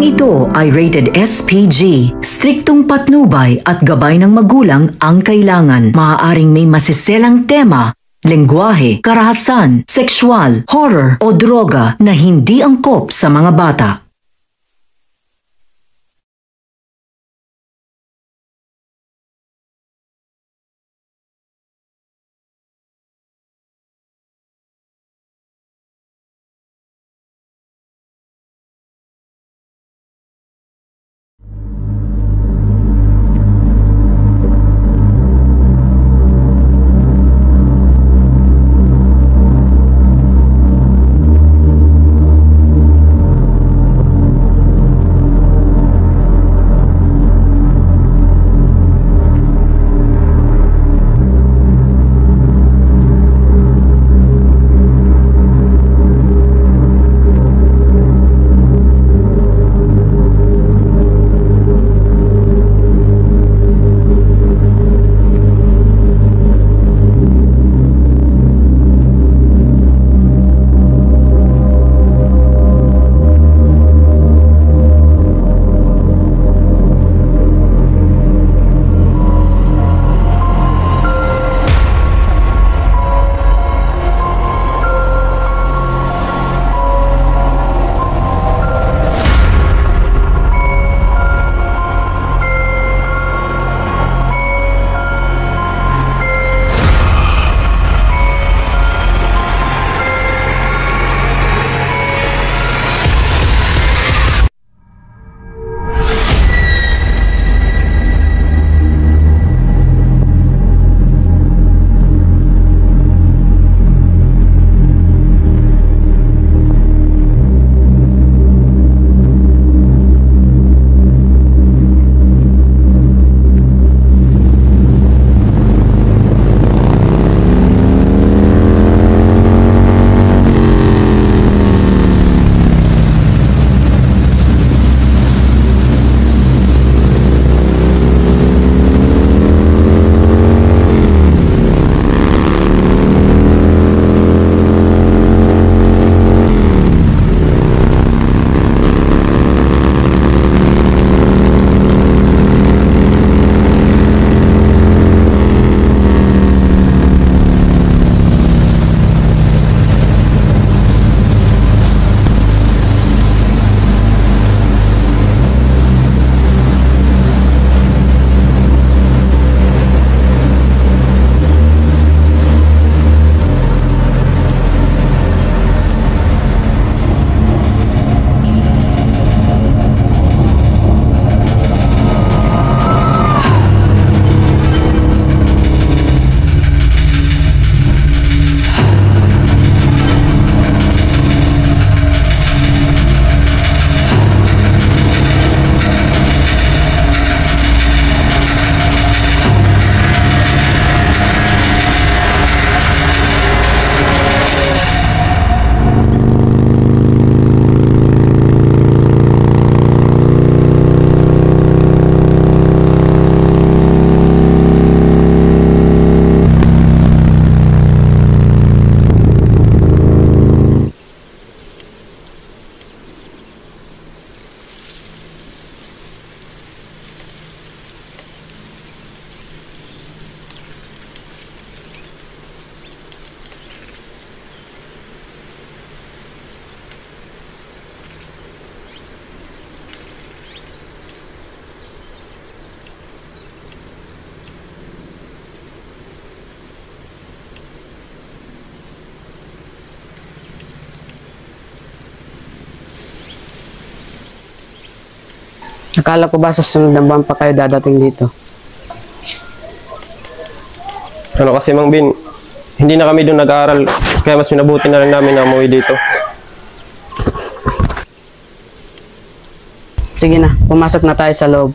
ito ay rated SPG. Striktong patnubay at gabay ng magulang ang kailangan. Maaaring may masiselang tema, lengguwahe, karahasan, sexual, horror o droga na hindi angkop sa mga bata. Akala ko ba sa sunod na buwan pa kayo dadating dito? Ano kasi Mang Bin, hindi na kami doon nag-aaral, kaya mas minabuti na lang namin na umuwi dito. Sige na, pumasok na tayo sa loob.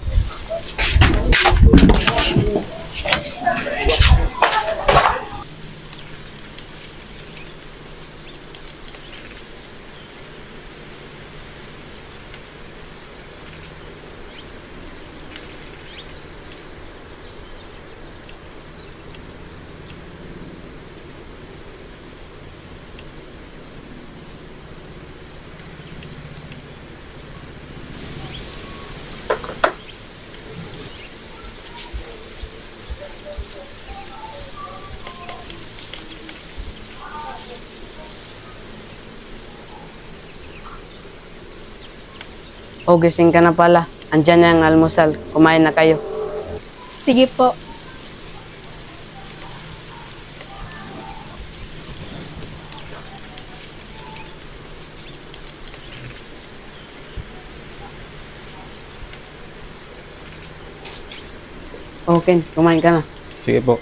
Oh, gising ka na pala. Andyan na ang almusal. Kumain na kayo. Sige po. Okay, kumain ka na. Sige po.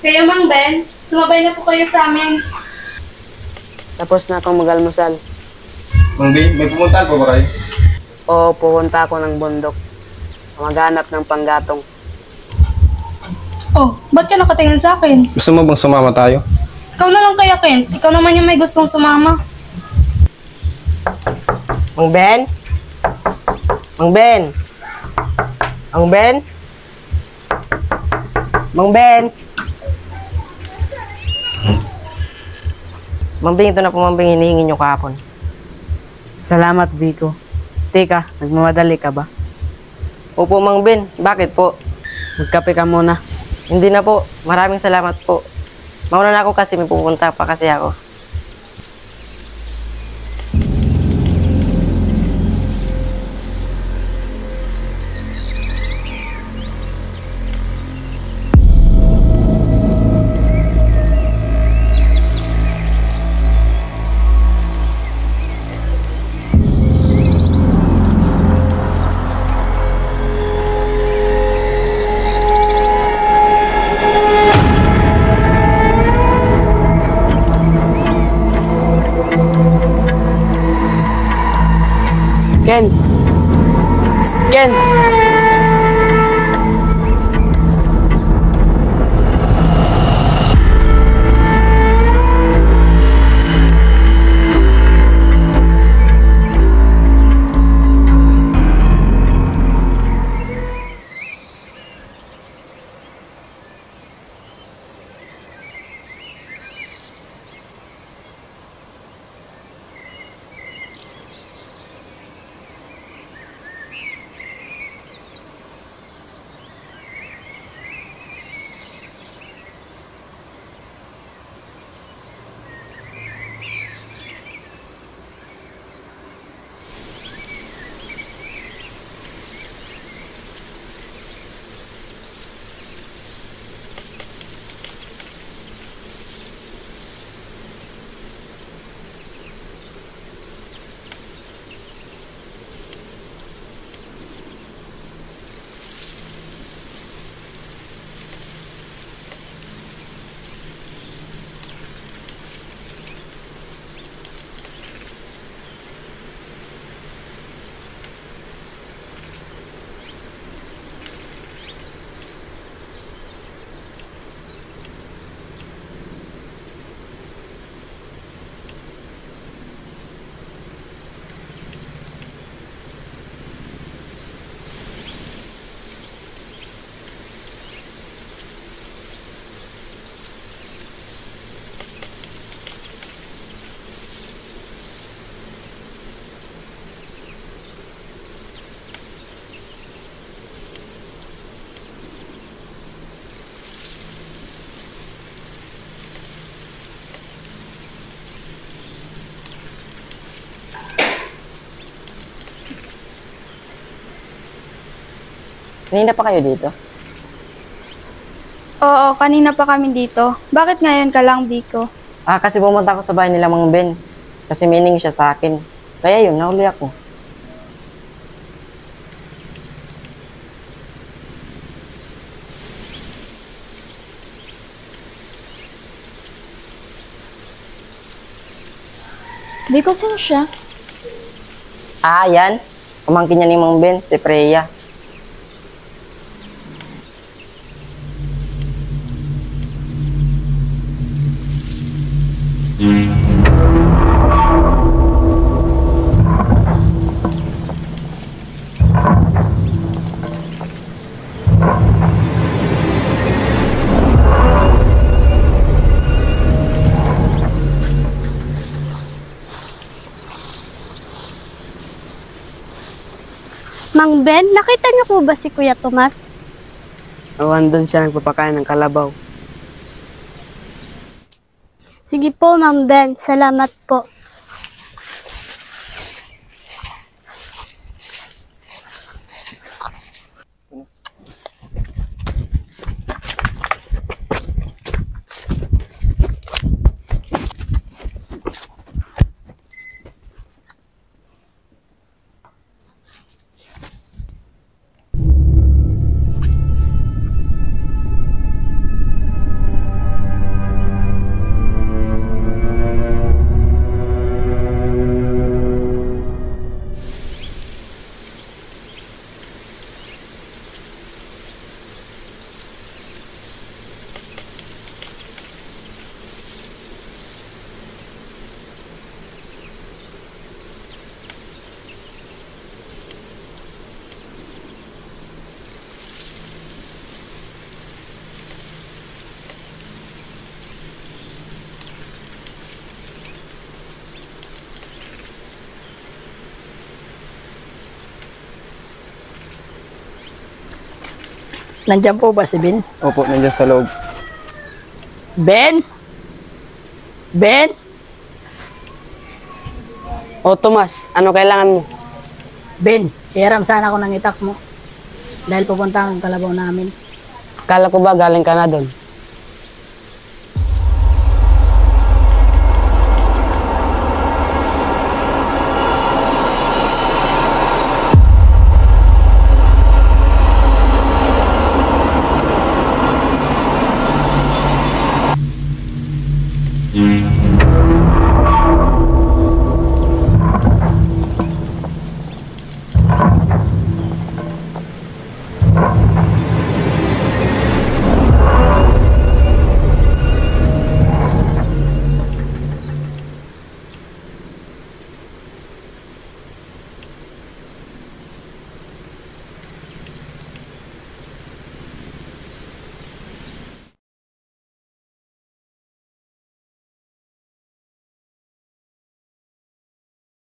Kayo, Mang Ben, sumabay na po kayo sa amin. Tapos na akong mag-almusal. Mang Bin, may pumuntahan po ba kayo? O pupunta ako ng bundok. Maghanap ng panggatong. Oh, ba't ka nakatingin sa akin? Gusto mo bang sumama tayo? Ikaw na lang kaya, Kent. Ikaw naman yung may gustong sumama. Mang Ben? Mang Ben? Mang Ben? Mang Ben? Mang Ben, ito na po Mang Ben, hinihingi nyo kahapon. Salamat, Biko. Teka, nagmamadali ka ba? Opo, Mang Ben. Bakit po? Magkape ka muna. Hindi na po. Maraming salamat po. Mauna na ako kasi may pupunta pa kasi ako. Ken! Ken! Kanina pa kayo dito? Oo, kanina pa kami dito. Bakit ngayon ka lang, Biko? Kasi pumunta ako sa bahay nila Mang Ben. Kasi meaning siya sa akin. Kaya yun, nahuli ako. Biko, sino siya? Yan. Pamangkin niya ni Mang Ben, si Freya. Ben, nakita niyo po ba si Kuya Tomas? Awan doon siya nagpapakain ng kalabaw. Sige po, Mang Ben. Salamat po. Nandiyan po ba si Ben? Opo, nandiyan sa loob. Ben? Ben? O Tomas, ano kailangan mo? Ben, hiram sana ako ng itak mo. Dahil pupunta ang kalabaw namin. Kala ko ba galing ka na doon?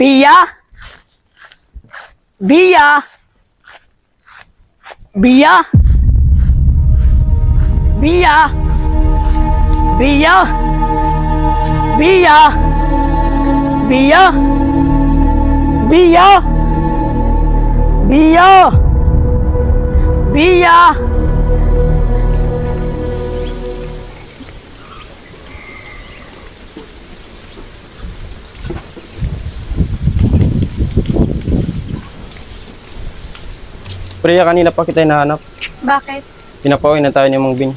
Bia? Bia? Bia? Bia? Bia? Bia? Bia? Bia? Bia? Bia? Priya, kanina pa kita hinahanap. Bakit? Pinapauwi na tayo ni Mang Bin.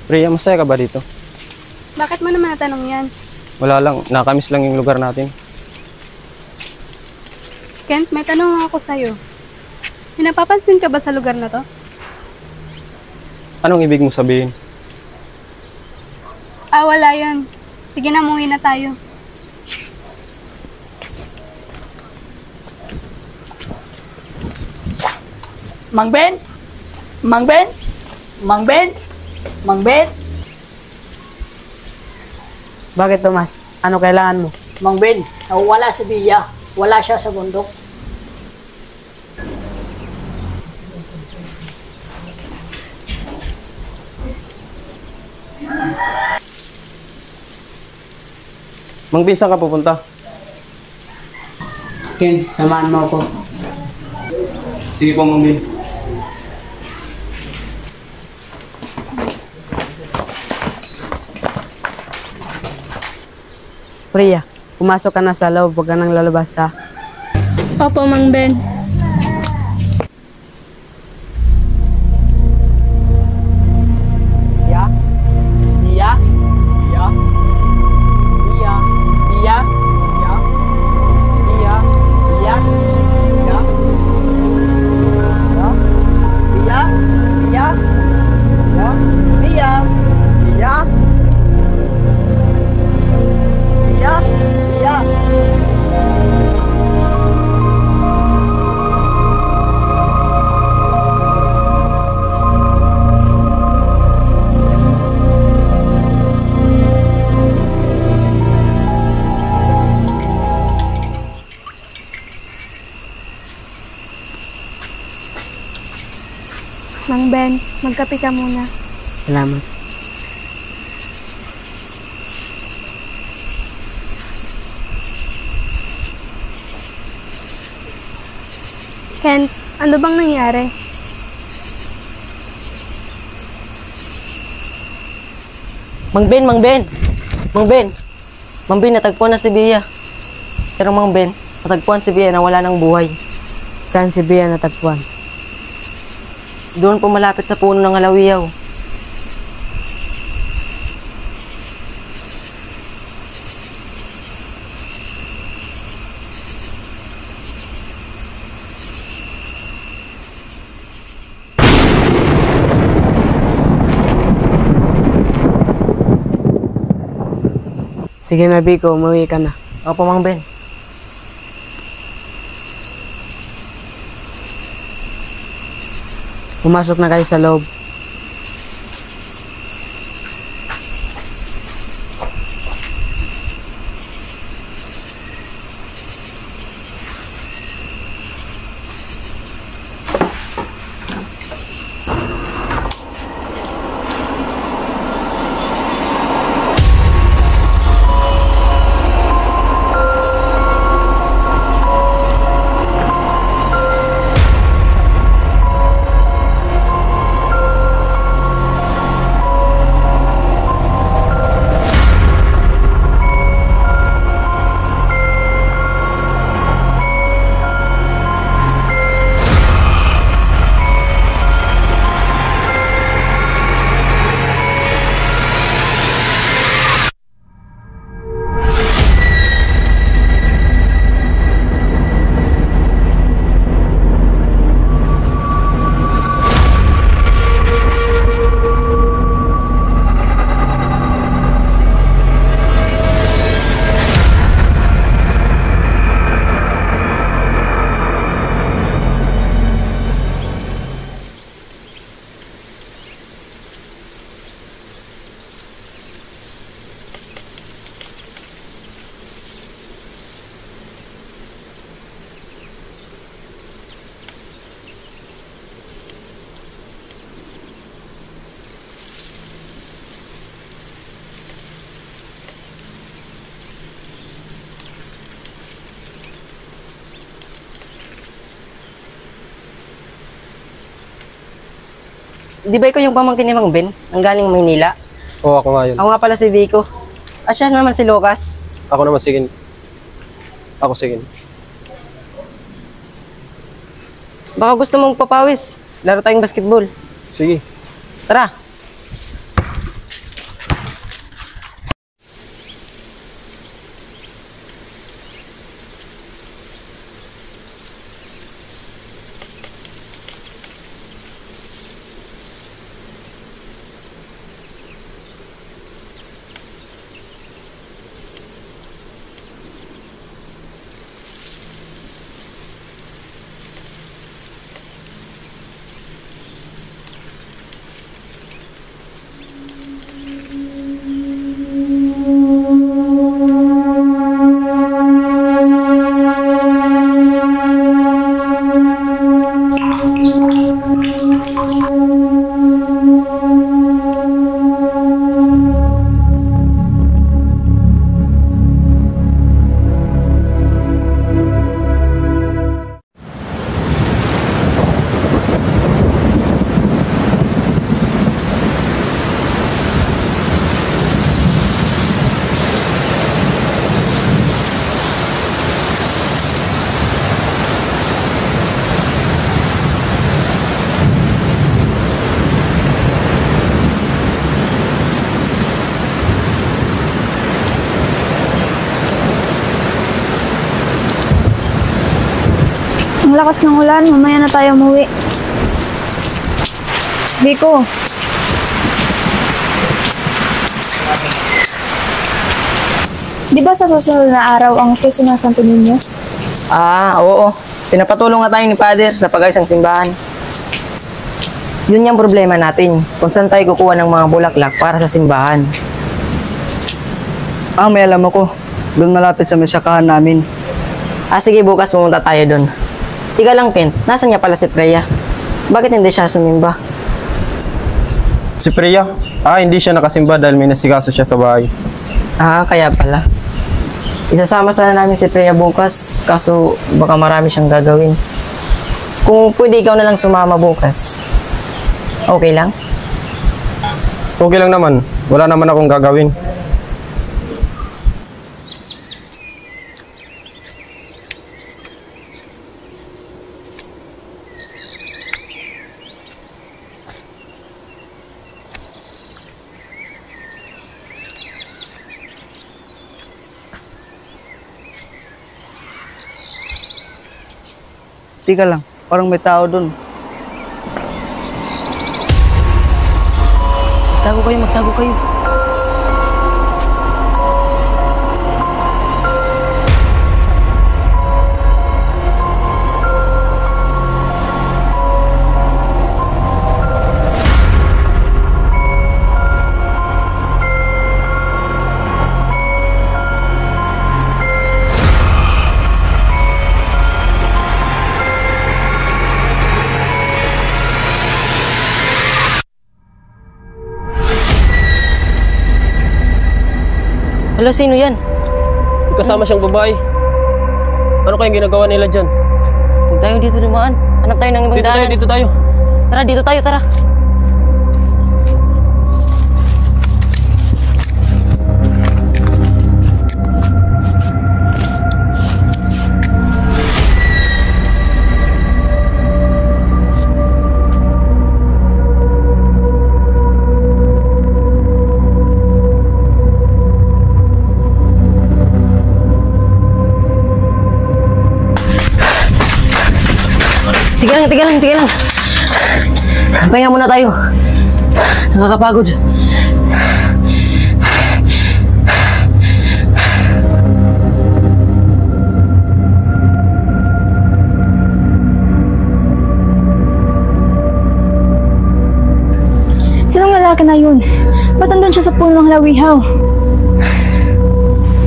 Priya, masaya ka ba dito? Bakit mo naman natanong yan? Wala lang, nakamiss lang yung lugar natin. Kent, may tanong ako sa'yo. May napapansin ka ba sa lugar na to? Anong ibig mo sabihin? Wala yan. Sige na, umuwi na tayo. Mang Ben? Mang Ben? Mang Ben? Mang Ben? Bakit Tomas? Ano kailangan mo? Mang Ben, nawawala si Bia. Wala siya sa bundok. Mang Bin, saan ka pupunta? Ken, samahan mo ako. Sige po, Mang Bin. Priya, pumasok ka na sa loob, huwag ka nang lalabas ha. Opo, Mang Ben. Bia? Bia? Bia? Bia? Bia? Bia? Bia? Bia? Bia? Bia? Bia? Bia? Bia? Bia? Bia? Mang Ben, magkape ka muna. Salamat. Kent, ano bang nangyari? Mang Ben, Mang Ben! Mang Ben! Mang Ben, natagpuan na si Bea. Pero Mang Ben, natagpuan si Bea na wala ng buhay. Saan si Bea natagpuan? Doon po malapit sa puno ng alawiyaw. Sige na, Biko. Umuwi ka na. Opo, Mang Ben. Pumasok na kayo sa loob. Di ba ikaw yung pamangkin ni Mang Ben? Ang galing Maynila? Oo, ako nga yun. Ako nga pala si Vico. Siya naman si Lucas. Ako naman, sige. Ako, sige. Baka gusto mong papawis. Laro tayong basketball. Sige. Tara! Ang lakas ng ulan, mamaya na tayo umuwi. Biko. Di ba sa susunod na araw ang feast ng Santo Niño? Oo. Pinapatulong nga tayo ni Father sa pag-ayos ng simbahan. Yun yung problema natin. Kung saan tayo kukuha ng mga bulaklak para sa simbahan. May alam ako. Doon malapit sa mesakahan namin. Sige, bukas pumunta tayo doon. Ika lang, Kent. Nasaan niya pala si Freya? Bakit hindi siya sumimba? Si Priya? Hindi siya nakasimba dahil may nasikaso siya sa bahay. Kaya pala. Isasama sana namin si Priya bukas, kaso baka marami siyang gagawin. Kung pwede ikaw na lang sumama bukas, okay lang? Okay lang naman. Wala naman akong gagawin. Tika lang, parang may tao dun. Magtago kayo. Hala, sino yan? Kasama siyang babae. Ano kayang ginagawa nila dyan? Huwag tayo dito dumaan. Hanap tayo ng ibang daanan. Dito tayo. Tara, dito tayo, tara. Tiga lang. Pahinga muna tayo. Nakakapagod. Sinong lalaki na yun? Ba't nandun siya sa punong lawihaw?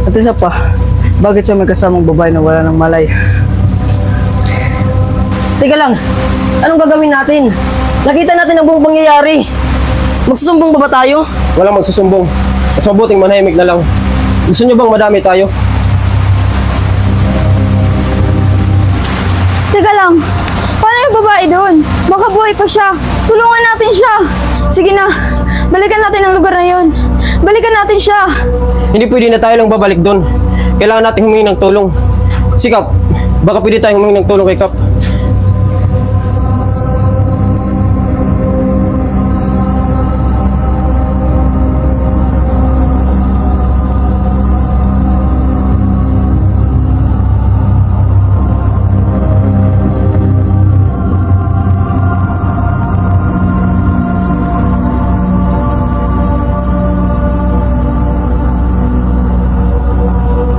At isa pa, bakit siya may kasamang babae na wala ng malay? Teka lang, anong gagawin natin? Nakita natin ang buong pangyayari. Magsusumbong ba tayo? Walang magsusumbong. Mas mabuting manahimik na lang. Gusto niyo bang madami tayo? Teka lang, paano yung babae doon? Baka buhay pa siya. Tulungan natin siya. Sige na, balikan natin ang lugar na yun. Balikan natin siya. Hindi pwede na tayo lang babalik doon. Kailangan natin humingi ng tulong. Si Kap, baka pwede tayong humingi ng tulong kay Kap.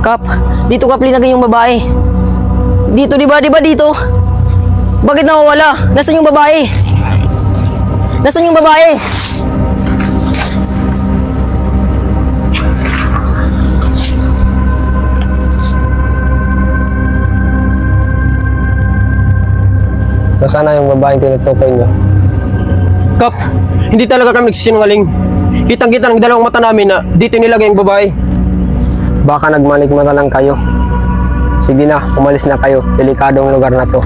Kap, dito Kap linagay yung babae. Dito, di ba dito? Bakit nawawala? Nasaan yung babae? Nasaan yung babae? Nasaan na yung babaeng tinutukoy niyo? Kap, hindi talaga kami nagsisinungaling. Kitang-kita ng dalawang mata namin na dito nilagay yung babae. Baka nagmalikmata lang kayo. Sige na, umalis na kayo. Delikadong lugar na to.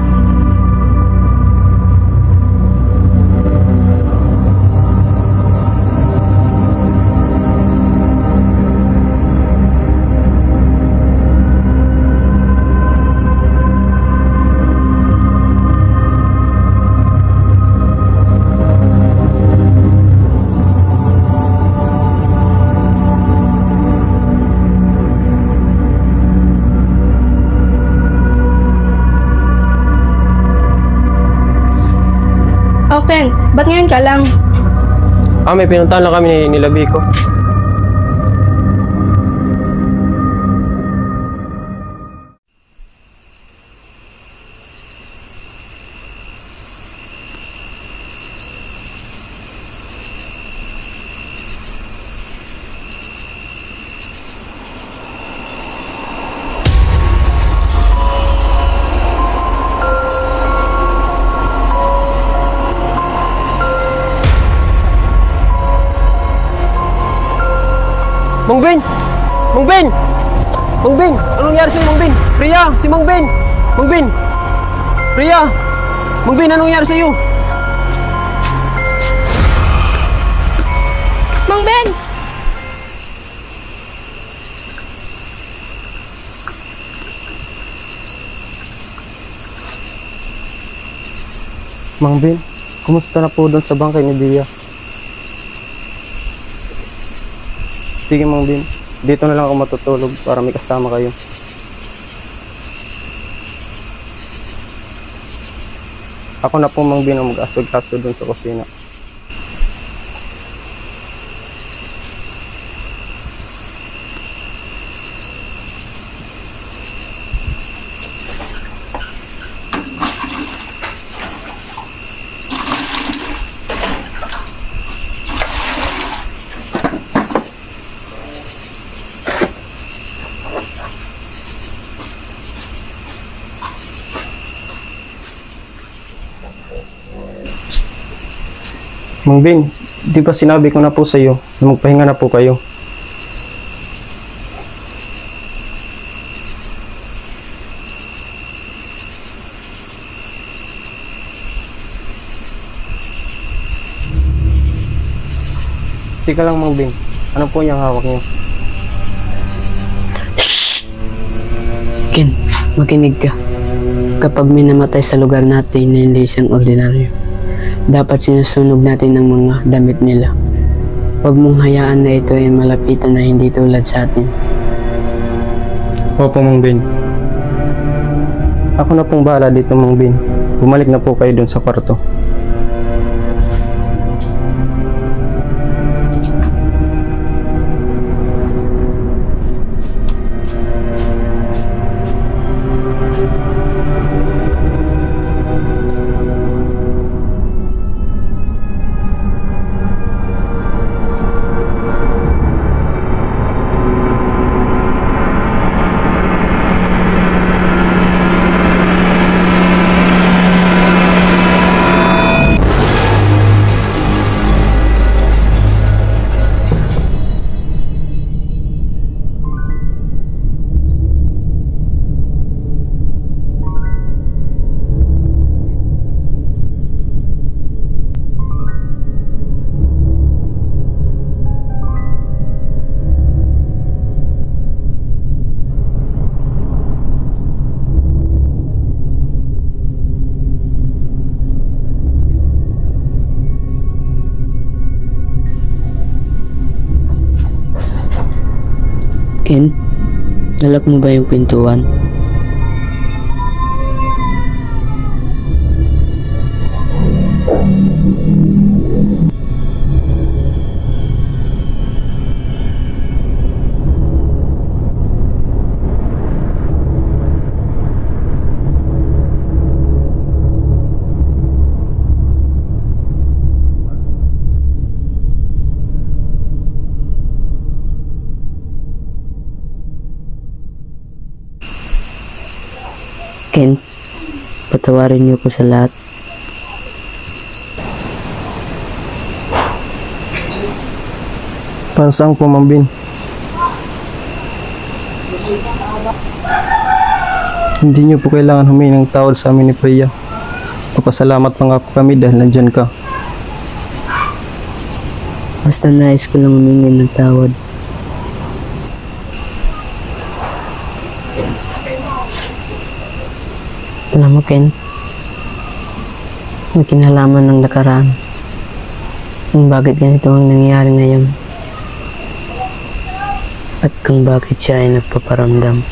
Open, ba't ngayon ka lang? May pinuntahan lang kami ni Biko. Mang Ben! Mang Ben! Mang Ben! Anong nangyari sa'yo, Mang Ben? Priya! Si Mang Ben! Mang Ben! Priya! Mang Ben, anong nangyari sa'yo? Mang Ben! Mang Ben, kumusta na po doon sa bangkay ni Dia? Sige, Mang Ben. Dito na lang ako matutulog para may kasama kayo. Ako na po, Mang Ben, ang mag-asog-aso doon sa kusina. Mang Ben, di ba sinabi ko na po sa iyo na magpahinga na po kayo? Tika lang, Mang Ben. Ano po yung hawak niyo? Ken, makinig ka. Kapag may namatay sa lugar natin na hindi isang ordinaryo, dapat sinusunog natin ang mga damit nila. Huwag mong hayaan na ito ay malapitan na hindi tulad sa atin. Opo, Mang Ben. Ako na pong bahala dito, Mang Ben. Bumalik na po kayo dun sa kwarto. Ken, nalak mo ba yung pintuan? Ken, patawarin niyo ko sa lahat. Para saan po, Mang Ben? Hindi niyo po kailangan humingi ng tawad sa amin ni Priya. Papasalamat pa nga po kami dahil nandyan ka. Basta nais ko lang humingi ng tawad. Alam mo, Ken, may kinalaman ng nakaraan kung bakit ganito ang nangyayari ngayon at kung bakit siya ay nagpaparamdam.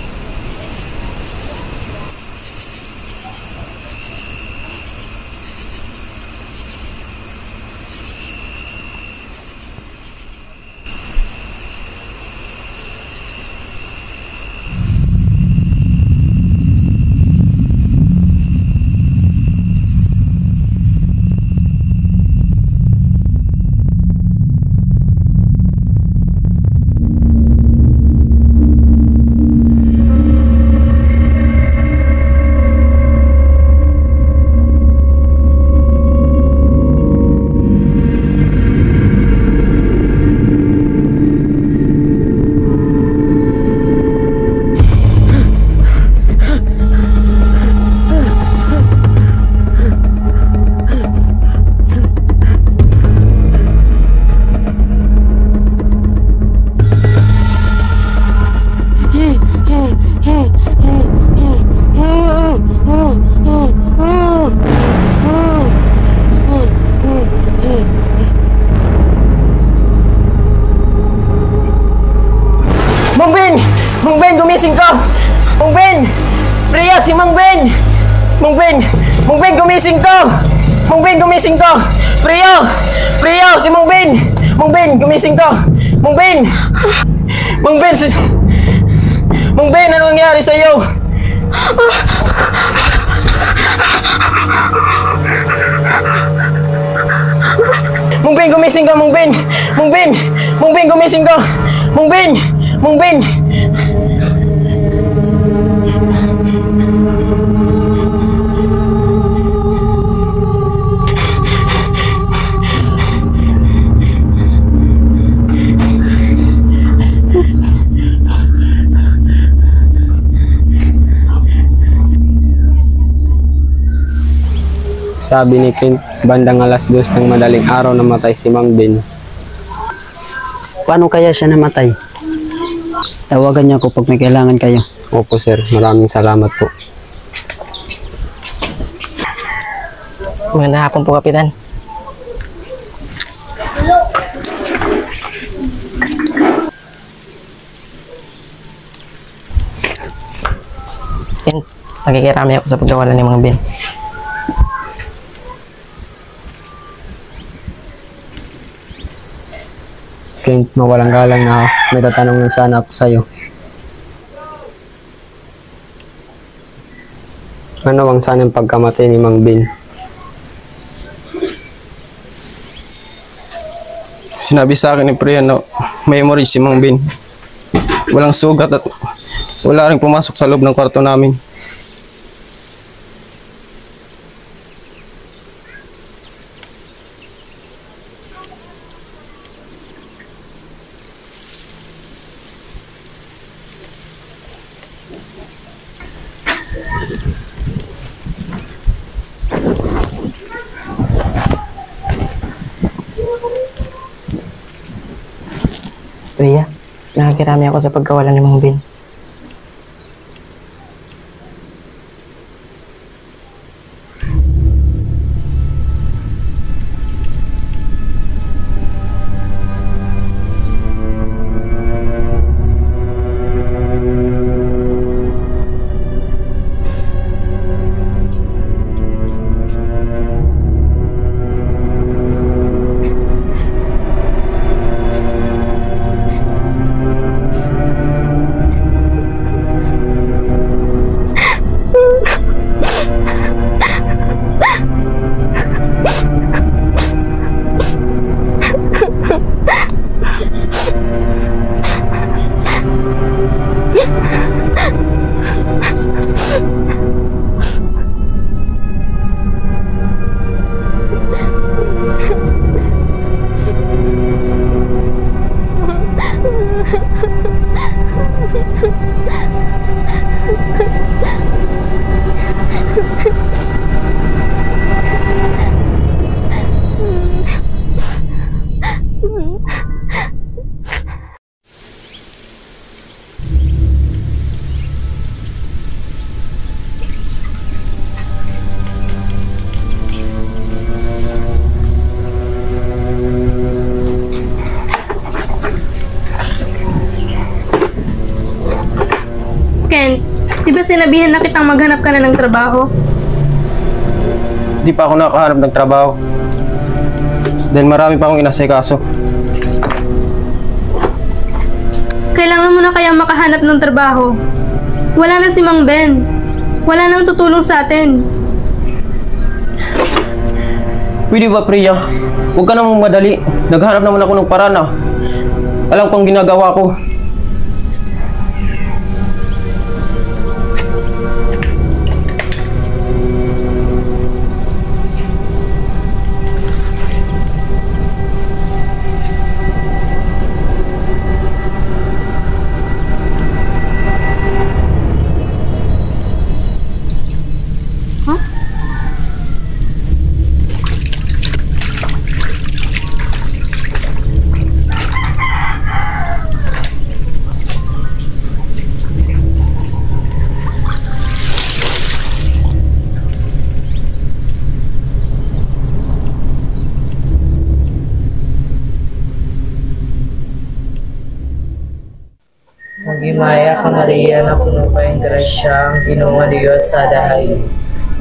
gumising ka! Mang Ben! Priya, si Mang Ben! Mang Ben! Mang Ben, gumising ka! Mang Ben, gumising ka! Priya! Priya, si Mang Ben! Mang Ben, gumising ka! Mang Ben! Mang Ben, Mang Ben, ano nangyari sa'yo? Mang Ben, gumising ka, Mang Ben! Mang Ben! Mang Ben, gumising ka! Mang Ben! Mang Ben! Sabi ni Clint, bandang alas 2 ng madaling araw namatay si Mang Ben. Paano kaya siya namatay? Tawagan niyo ako pag may kailangan kayo. Opo sir, maraming salamat po. Magandang hapon po, Kapitan. Ben, nakikirami ako sa paggawalan ni Mang Ben. Clint, mawalang galang na may tatanong lang sana ako sa'yo. Ano ang sanang pagkamatay ni Mang Ben? Sinabi sa akin ni Priya na may memory si Mang Ben. Walang sugat at wala rin pumasok sa loob ng kwarto namin. Priya, nakikirami ako sa paggawalan ni Mang Ben. Ken, di ba sinabihan na kitang maghanap ka na ng trabaho? Di pa ako nakahanap ng trabaho. Dahil marami pa akong inasikaso. Kailangan mo na kaya makahanap ng trabaho. Wala na si Mang Ben. Wala nang tutulong sa atin. Pwede ba, Priya? Huwag ka namang madali. Naghanap naman ako ng paraan na. Alam kong ginagawa ko. Himaya ka Maria, na puno kayong grasya, ang Ginoo nga Dios sa dahayo.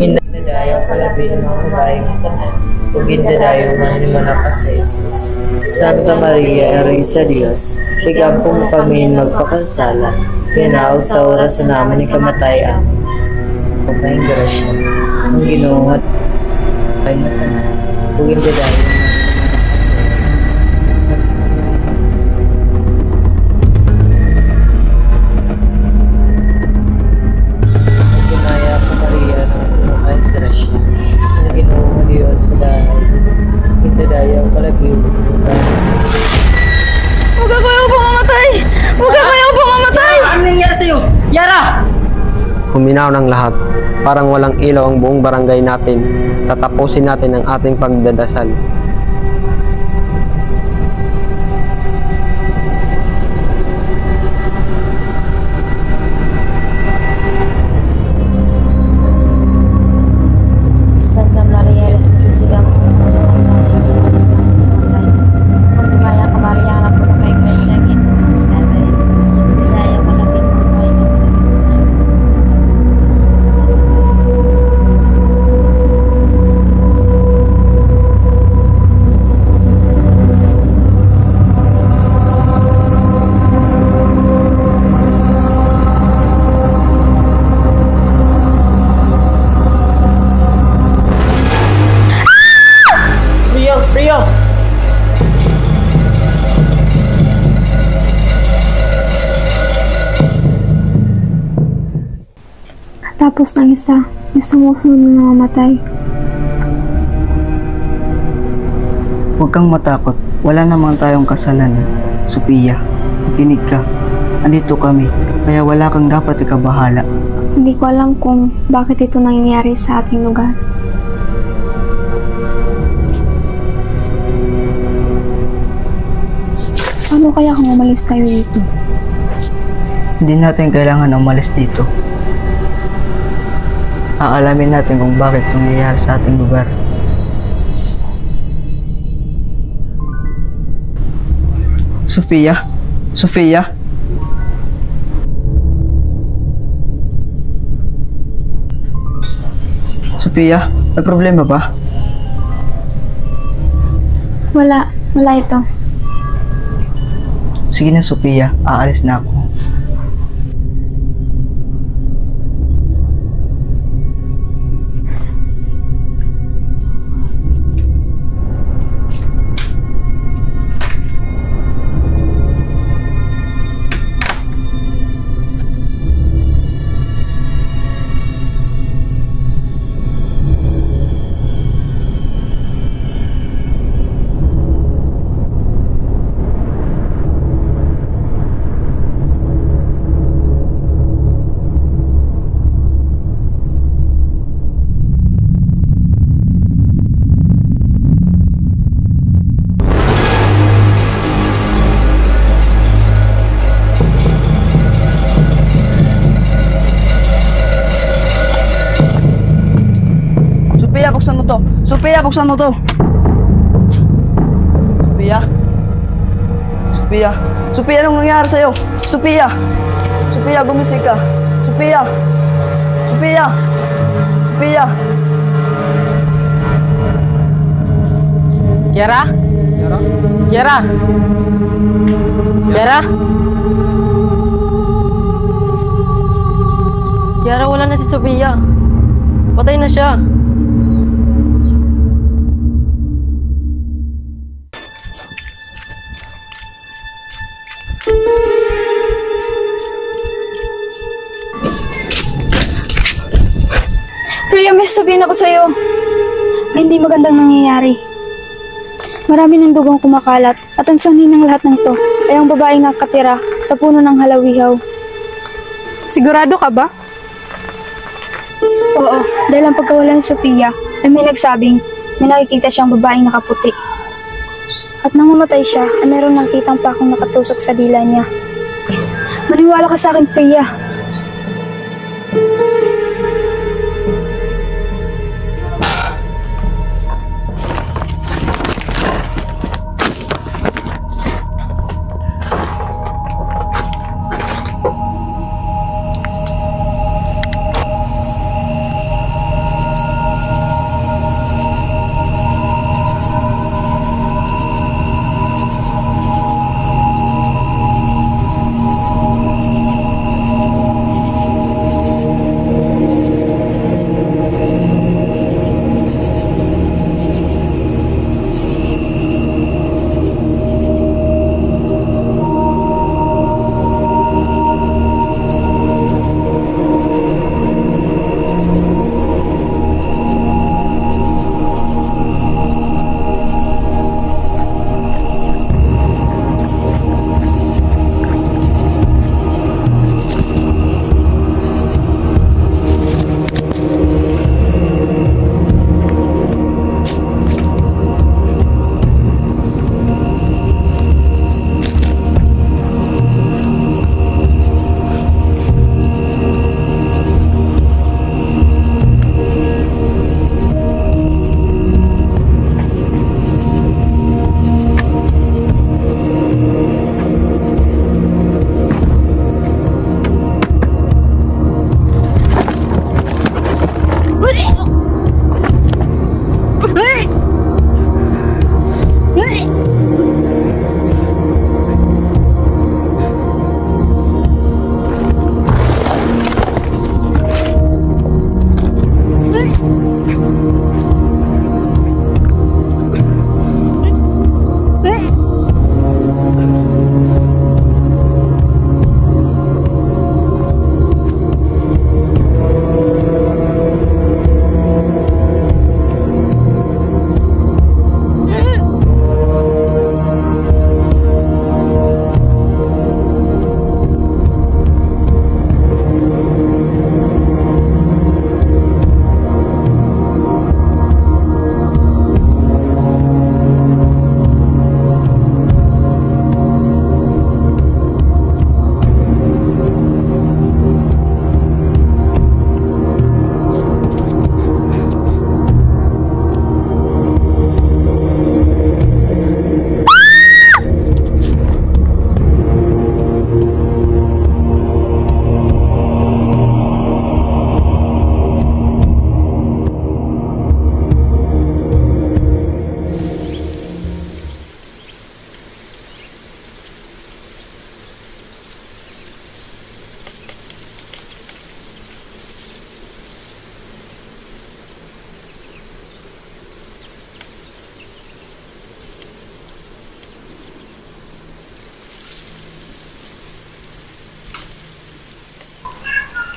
Indadayaw kalabi ng mga babae ng tanan, ug indadayaw man ni manakas sa Jesus. Santa Maria, Eri sa Dios, igampo mo kami magpakasala, pinao sa oras sa namin ni kamatayan. Puno kayong grasya, ang Ginoo nga babae ng tanan, ug indadayaw man Huwag ako yung pumamatay! Huwag ako yung pumamatay! Ano nangyari sa'yo? Yara! Huminaw ng lahat. Parang walang ilaw ang buong barangay natin. Tatapusin natin ang ating pagdadasal. Santa Maria, Resucitam, Magmaya ka Maria, anak ko na kay Gracia, Ginoo sa dahayo. Daya ka labi ng mga babae ng tanan. Priya! Tapos ng isa, may sumusunod na namamatay. Huwag kang matakot. Wala naman tayong kasalanan. Sophia, makinig ka. Andito kami, kaya wala kang dapat ikabahala. Hindi ko alam kung bakit ito nangyayari sa ating lugar. Paano kaya kung umalis tayo dito? Hindi natin kailangan umalis dito. Aalamin natin kung bakit nangyayari sa ating lugar. Sophia? Sophia? Sophia, may problema ba? Wala ito. Sige na Sophia, aalis na ako. Sophia, buksan mo to! Sophia? Sophia? Sophia, anong nangyari sa'yo? Sophia! Sophia, gumising ka! Sophia! Sophia! Sophia! Kiara? Kiara? Kiara? Kiara, wala na si Sophia. Patay na siya. Priya, may sabihin ako sa'yo. May hindi magandang nangyayari. Marami ng dugong kumakalat at ang sanhi ng lahat ng ito ay ang babaeng nakatira sa puno ng halawihaw. Sigurado ka ba? Oo, dahil ang pagkawala ni Sophia ay may nagsabing may nakikita siyang babaeng nakaputi. At nang mamatay siya ay meron ng kitang pakong nakatusok sa dila niya. Maniwala ka sa akin, Priya.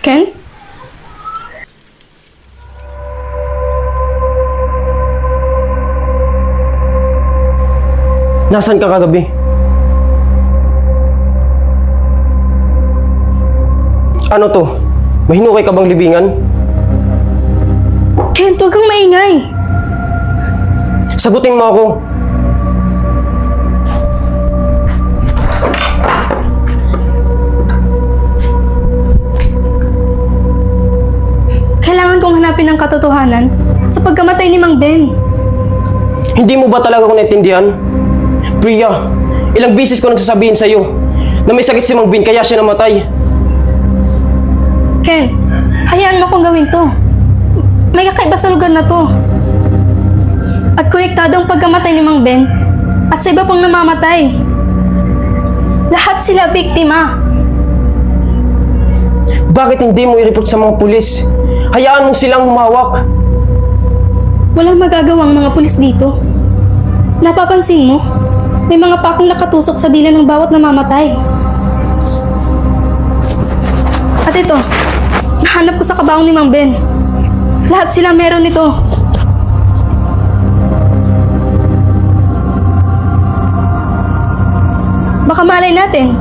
Ken? Nasaan ka kagabi? Ano to? Mahinukay ka bang libingan? Ken, huwag kang maingay. Sagutin mo ako. Kailangan kong hanapin ang katotohanan sa pagkamatay ni Mang Ben. Hindi mo ba talaga ako naintindihan? Priya, ilang beses ko nagsasabihin sa'yo na may sakit si Mang Ben kaya siya namatay. Ken, hayaan mo kong gawin to. May kakaiba sa lugar na to. At konektado ang pagkamatay ni Mang Ben at sa iba pang namamatay. Lahat sila biktima. Bakit hindi mo i-report sa mga pulis? Hayaan mo silang humawak. Walang magagawa ang mga pulis dito. Napapansin mo? May mga pakong nakatusok sa dila ng bawat namamatay. At ito, nahanap ko sa kabaong ni Mang Ben. Lahat sila meron nito. Baka malay natin,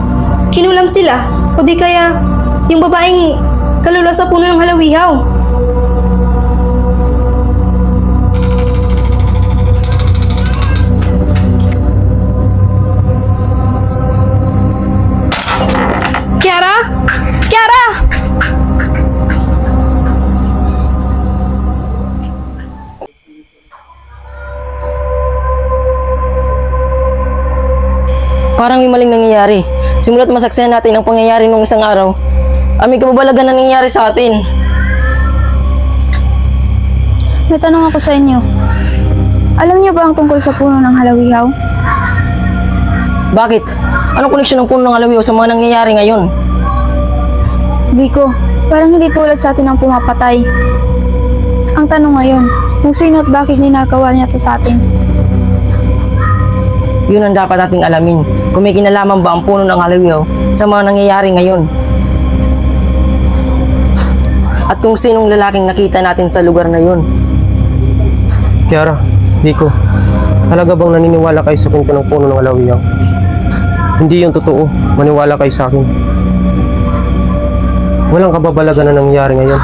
kinulam sila o di kaya yung babaeng kalula sa puno ng halawihaw. Kiara? Kiara! Parang may maling nangyayari. Simulat masaksihan natin ang pangyayari nung isang araw. May kababalagan na nangyayari sa atin. May tanong ako sa inyo. Alam niyo ba ang tungkol sa puno ng halawihaw? Bakit? Anong koneksyon ng puno ng halawihaw sa mga nangyayari ngayon? Biko, parang hindi tulad sa atin ang pumapatay. Ang tanong ngayon, kung sino at bakit ninagawa niya to sa atin. Yun ang dapat nating alamin. Kung may kinalaman ba ang puno ng halawihaw sa mga nangyayari ngayon. At kung sinong lalaking nakita natin sa lugar na yun. Kiara, Biko, talaga bang naniniwala kayo sa kwento ng puno ng halawihaw? Hindi yung totoo. Maniwala kayo sa akin. Walang kababalagan na nangyayari ngayon.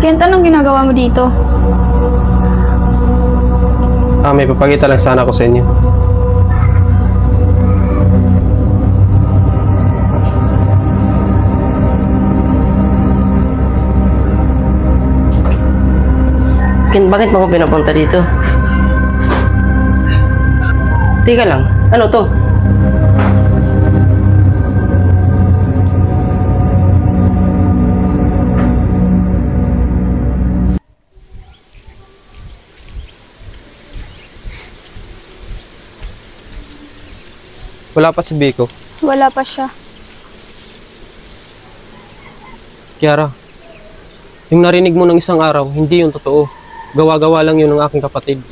Kent, anong ginagawa mo dito? May papakita lang sana ako sa inyo. Kent, bakit mo ako pinapunta dito? Teka lang, ano to? Wala pa si Biko. Wala pa siya. Kiara, yung narinig mo ng isang araw, hindi yung totoo. Gawa-gawa lang yun ng aking kapatid.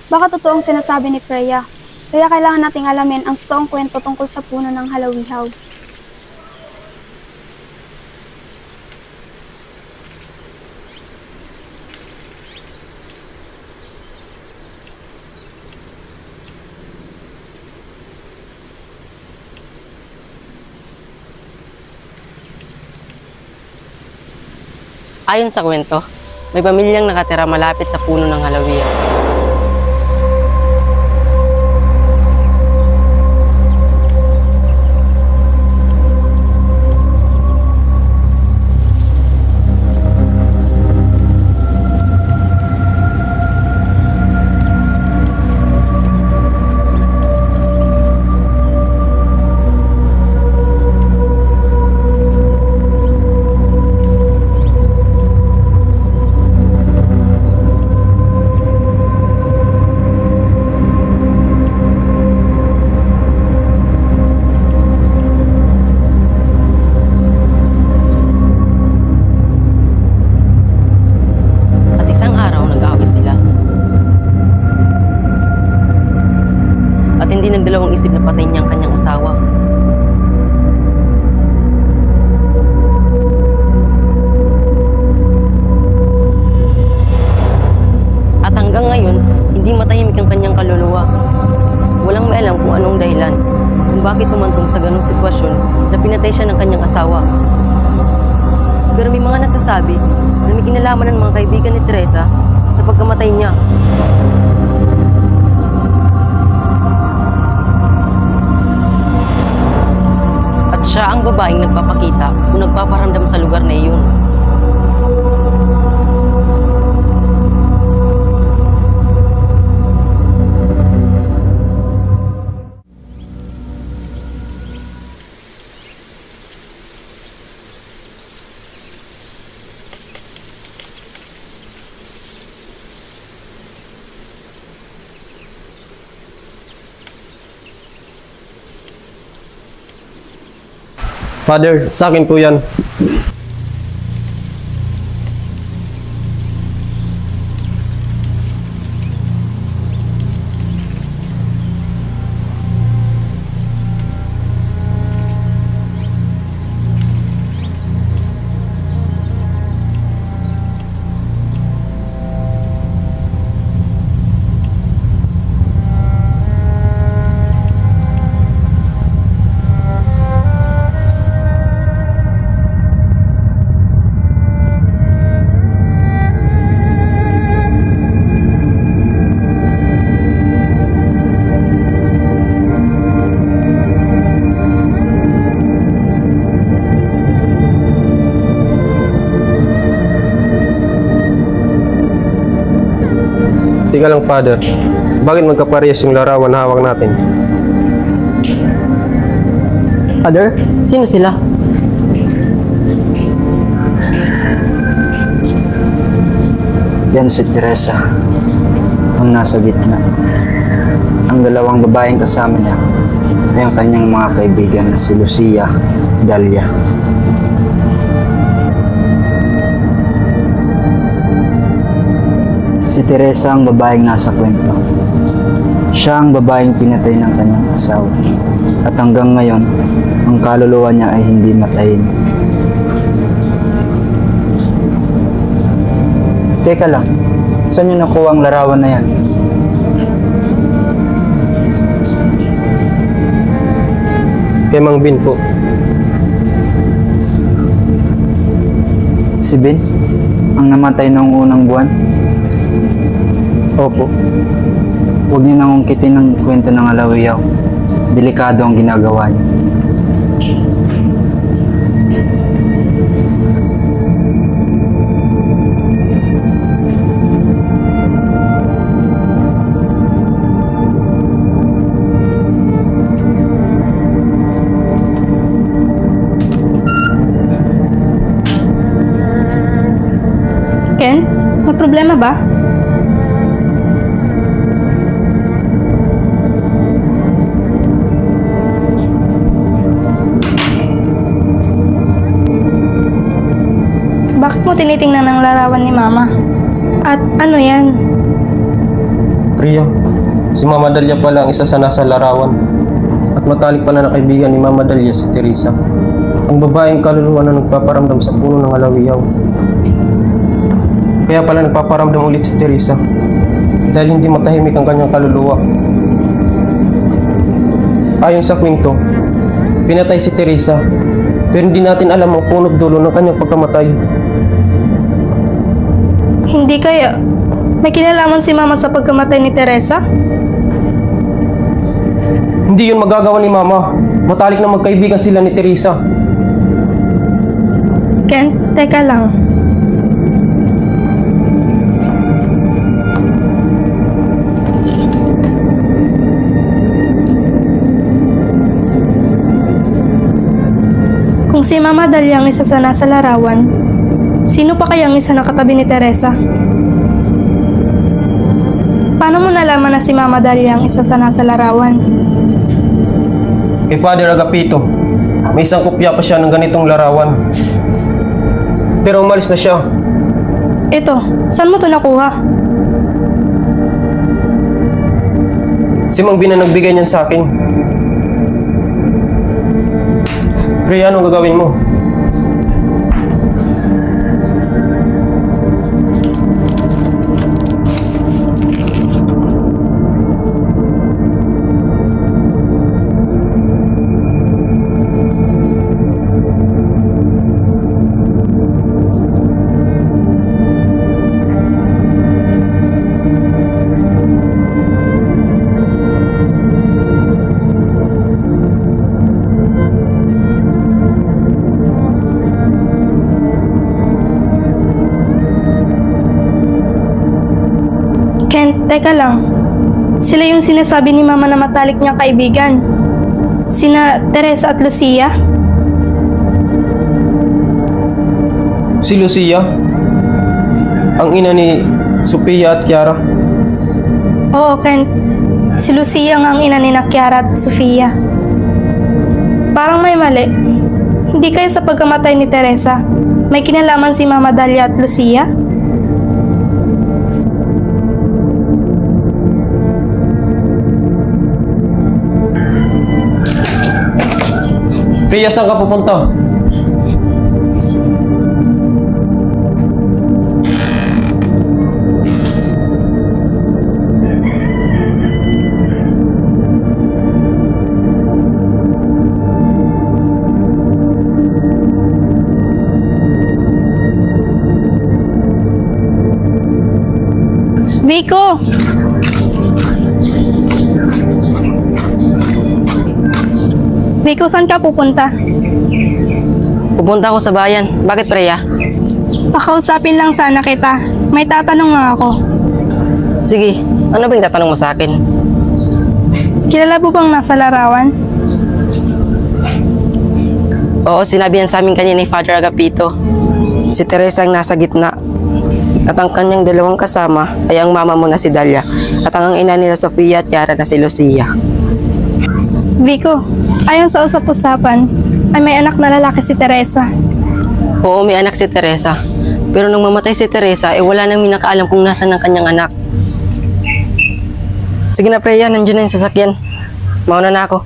Baka totoo ang sinasabi ni Freya. Kaya kailangan nating alamin ang totoong kwento tungkol sa puno ng halawihaw. Ayon sa kwento, may pamilyang nakatira malapit sa puno ng halawihaw. Nagdalawang isip na patayin niya ang kanyang asawa. At hanggang ngayon, hindi matahimik ang kanyang kaluluwa. Walang may alam kung anong dahilan, kung bakit tumantong sa ganong sitwasyon na pinatay siya ng kanyang asawa. Pero may mga nagsasabi na may kinalaman ng mga kaibigan ni Teresa sa pagkamatay niya. Siya ang babaeng nagpapakita o nagpaparamdam sa lugar na iyon. Father, sa akin po yan. Tika lang, Father. Bakit magkaparehas yung larawan na hawak natin? Father, sino sila? Yan si Teresa, ang nasa gitna. Ang dalawang babaeng kasama niya ay ang kanyang mga kaibigan na si Lucia, Dalia. Si Teresa ang babaeng nasa kwento. Siya ang babaeng pinatay ng kanyang asawa. At hanggang ngayon, ang kaluluwa niya ay hindi matahimik. Teka lang, saan niyo nakuha ang larawan na yan? Kay Mang Bin po. Si Ben? Ang namatay noong unang buwan? Opo. Huwag niyo nang ungkitin ng kwento ng alawiyaw. Delikado ang ginagawa niyo. Ken, may problema ba? Bakit mo tinitingnan ang larawan ni Mama? At ano yan? Priya, si Mama Dalia pala ang isa sa nasa larawan. At matalik pala na kaibigan ni Mama Dalia si Teresa. Ang babaeng kaluluwa na nagpaparamdam sa puno ng alawiyaw. Kaya pala nagpaparamdam ulit si Teresa. Dahil hindi matahimik ang kanyang kaluluwa. Ayon sa kwento, pinatay si Teresa. Pero hindi natin alam ang punot dulo ng kanyang pagkamatay. Hindi kaya may kinalaman si Mama sa pagkamatay ni Teresa? Hindi yun magagawa ni Mama. Matalik na magkaibigan sila ni Teresa. Ken, teka lang. Kung si Mama Dalia ang isa sa nasa larawan, sino pa kaya ang isa na katabi ni Teresa? Paano mo nalaman na si Mama Dalia ang isa sa nasa larawan? Kay Father Agapito, may isang kopya pa siya ng ganitong larawan. Pero umalis na siya. Ito, saan mo ito nakuha? Si Mang Bin ang nagbigay niyan sa akin. Priya, anong gagawin mo? Ken, teka lang. Sila yung sinasabi ni Mama na matalik niyang kaibigan. Sina Teresa at Lucia? Si Lucia? Ang ina ni Sophia at Kiara? Oo, Ken. Si Lucia nga ang ina ni Kiara at Sofia. Parang may mali. Hindi kaya sa pagkamatay ni Teresa, may kinalaman si Mama Dalia at Lucia? Priya, saan ka pupunta? Vico! Vico, saan ka pupunta? Pupunta ako sa bayan. Bakit, Priya? Pakausapin lang sana kita. May tatanong nga ako. Sige, ano ba yung tatanong mo sa akin? Kilala mo bang nasa larawan? Oo, sinabi yan sa amin kanina ni Father Agapito. Si Teresa ang nasa gitna. At ang kanyang dalawang kasama ay ang mama mo na si Dalia at ang ina nila Sofia at Kiara na si Lucia. Vico, ayon sa usap-usapan, ay may anak na lalaki si Teresa. Oo, may anak si Teresa. Pero nung mamatay si Teresa, wala nang minakaalam kung nasan ang kanyang anak. Sige na, Priya, nandiyan na yung sasakyan. Mauna na ako.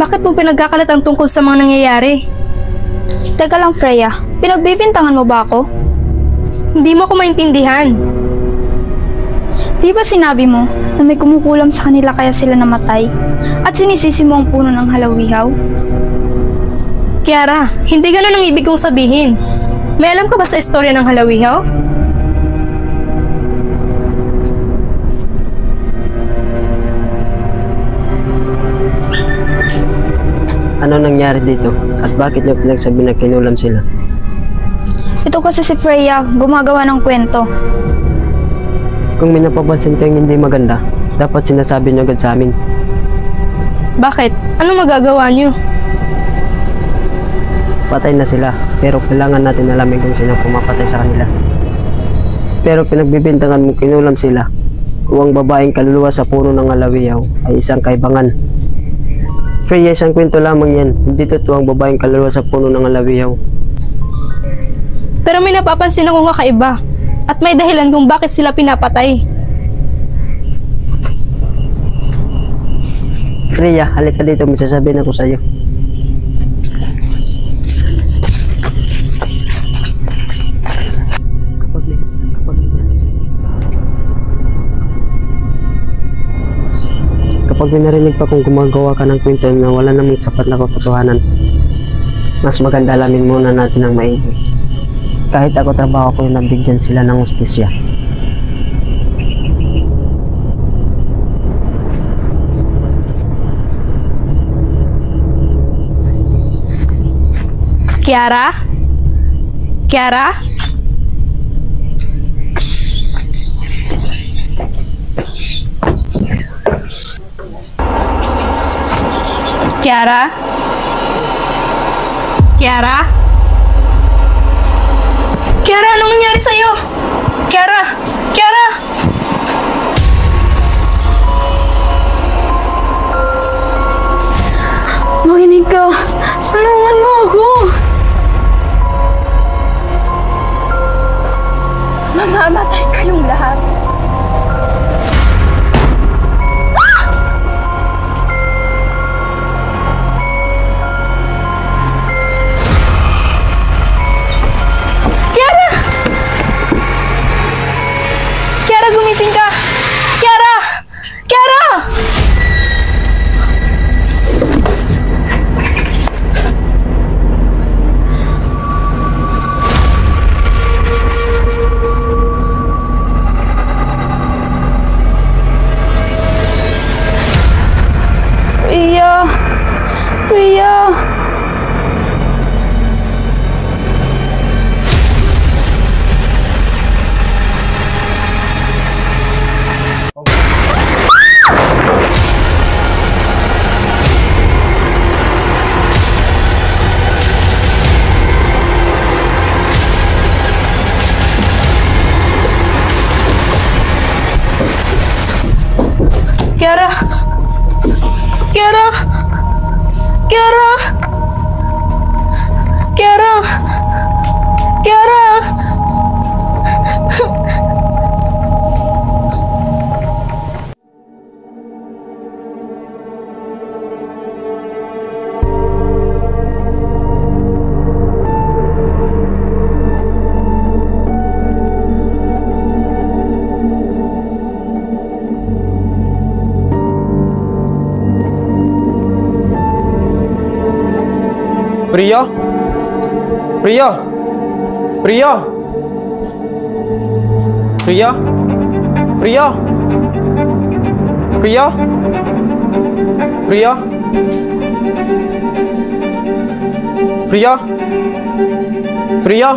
Bakit mo pinagkakalat ang tungkol sa mga nangyayari? Teka lang, Freya. Pinagbibintangan mo ba ako? Hindi mo ako maintindihan. Di ba sinabi mo na may kumukulam sa kanila kaya sila namatay? At sinisisi mo ang puno ng halawihaw? Kiara, hindi ganun ang ibig kong sabihin. May alam ka ba sa istorya ng halawihaw? Ano nangyari dito? At bakit niyo pinagsabi na kinulam sila? Ito kasi si Freya, gumagawa ng kwento. Kung may napapansin kayong hindi maganda, dapat sinasabi niyo agad sa amin. Bakit? Ano magagawa niyo? Patay na sila, pero kailangan natin alamin kung sino pumapatay sa kanila. Pero pinagbibintangan mo kinulam sila, o ang babaeng kaluluwa sa puno ng halawihaw ay isang kaibangan. Freya, isang kwento lamang yan. Hindi totoo ang babaeng kaluluwa sa puno ng halawihaw. Pero may napapansin akong kakaiba. At may dahilan kung bakit sila pinapatay. Freya, halika dito. May sasabihin ako sa'yo. Kapag may narinig pa kung gumagawa ka ng kwento na wala namang sapat na katotohanan, mas maganda alamin muna natin ang maigi. Kahit ako trabaho ko yung nabigyan sila ng hustisya. Kiara? Kiara? Kiara? Kiara? Kiara, anong nangyari sa'yo? Kiara! Kiara! Makinig ka! Tulungan mo ako! Mamamatay kayong lahat! Gumising ka! Kiara! Kiara! Freya! Freya! Kiara! Kiara! Kiara! Kiara! Kiara! Freya? Freya? Freya? Freya? Freya? Freya? Freya? Freya? Freya?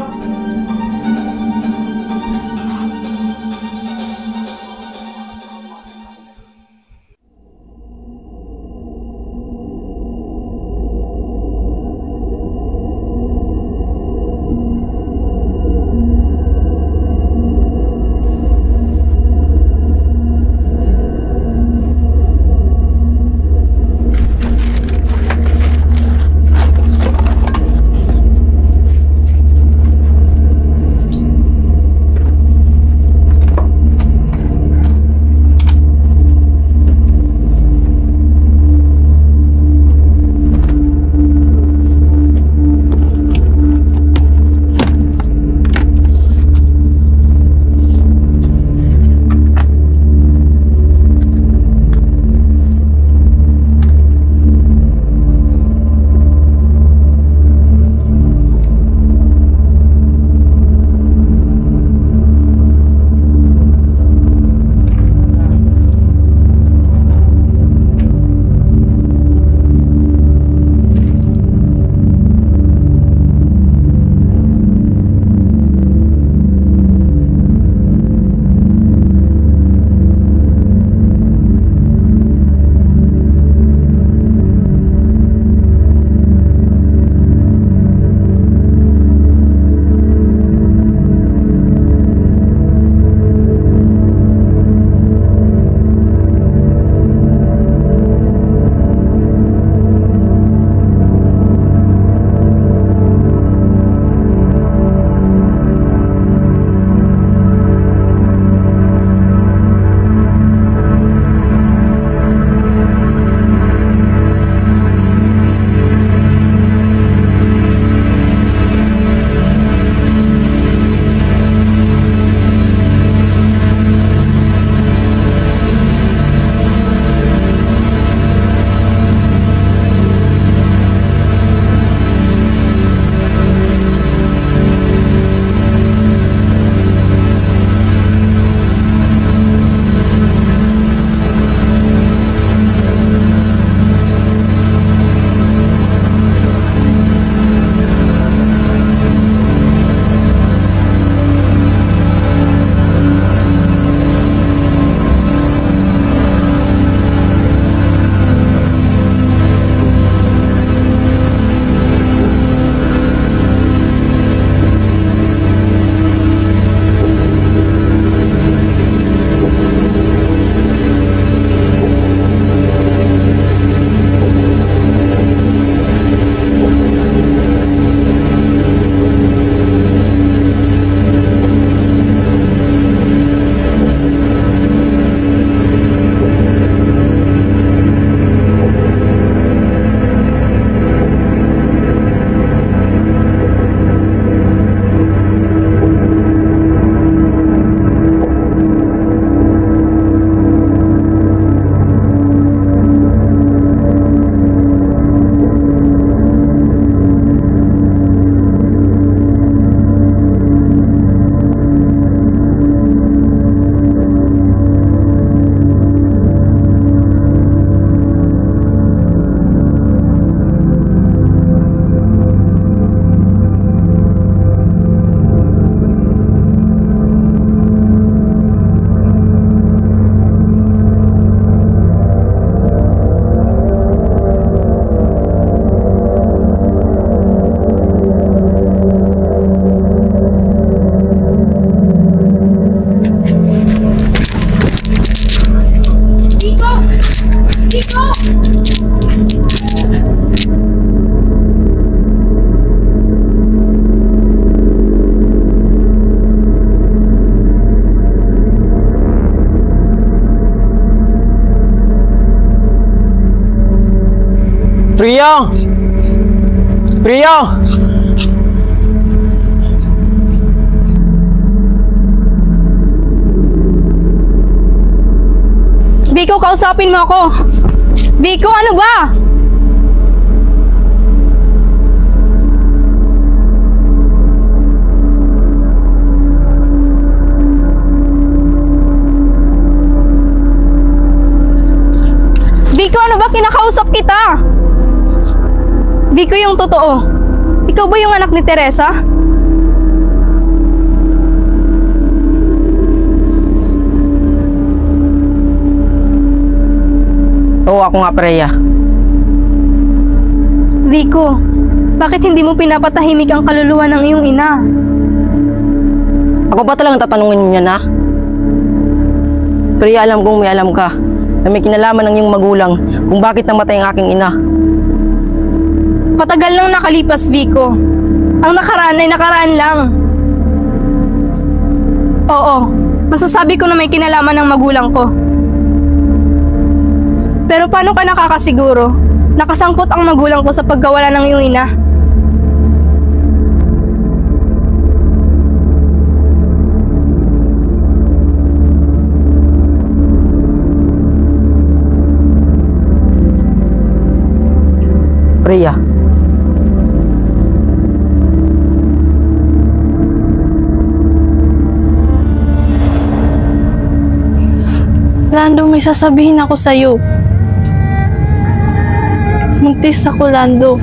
Priya! Priya! Biko, kausapin mo ako. Biko, ano ba? Biko, ano ba? Kinakausap kita. Biko, yung totoo. Ikaw ba yung anak ni Teresa? Oo, ako nga, Freya. Biko, bakit hindi mo pinapatahimik ang kaluluwa ng iyong ina? Ako ba talagang tatanungin niya na? Freya, alam kong may alam ka na may kinalaman ng iyong magulang kung bakit namatay ang aking ina. Patagal nang nakalipas, Biko. Ang nakaraan ay nakaraan lang. Oo, masasabi ko na may kinalaman ng magulang ko. Pero paano ka nakakasiguro? Nakasangkot ang magulang ko sa pagkawala ng iyong ina. Freya. Lando, may sasabihin ako sa'yo. Muntis ako, Lando.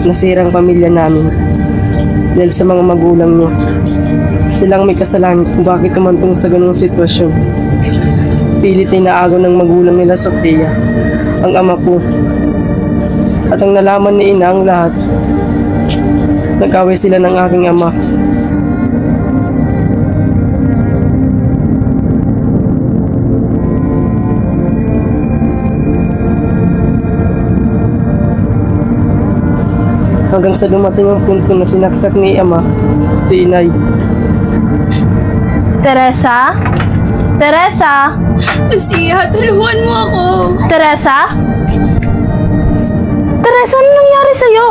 Nasirang pamilya namin dahil sa mga magulang niyo. Silang may kasalanan kung bakit tumantong sa ganung sitwasyon. Pilit ay naago ng magulang nila Sofia, ang ama ko. At ang nalaman ni ina ang lahat, nag-away sila ng aking ama. Hanggang sa dumating ang punto na sinaksak ni ama si inay. Teresa? Teresa? Lucia, tulungan mo ako. Teresa? Teresa, ano nangyari sa'yo?